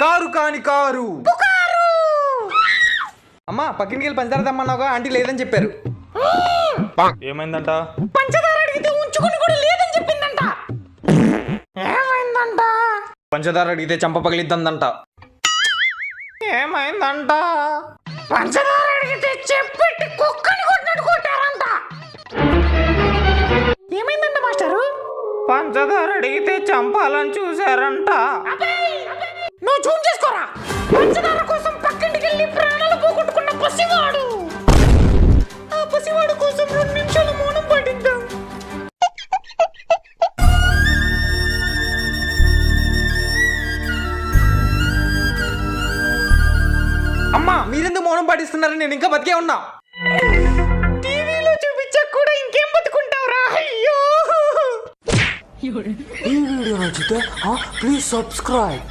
Car కాని car అమ్మా పక్కింటికి వెళ్ళి పంచదార తెమ్మన్నావుగా ఆంటీ లేదని చెప్పారు. ఏమైందంట? పంచదార అడిగితే ఉంచుకుని కూడా లేదని చెప్పిందంట. ఏమైందంట? పంచదార అడిగితే చంప పగిలిద్దందంట. ఏమైందంట? పంచదార అడిగితే చెప్పెట్టి కుక్కని కొట్టినట్టు కొట్టారంట. ఏమైందంట మాస్టరు? పంచదార అడిగితే చంపాలని చూసారంట. నువ్వు జూమ్ చేసుకోరా. పంచదార కోసం పక్కింటికి వెళ్ళి ప్రాణాలు పోగొట్టుకున్న పసివాడు. ఆ పసివాడు కోసం 2 నిమిషాలు మౌనం పాటిద్దాం. అమ్మా మీరెందుకు మౌనం పాటిస్తున్నారు? నేను ఇంకా బతికే ఉన్నా. టీవీలో చూపించాక కూడా ఇంకేం బతుకుంటావురా. అయ్యో. ఈ వీడియో నచ్చితే ప్లీజ్ సబ్స్క్రైబ్.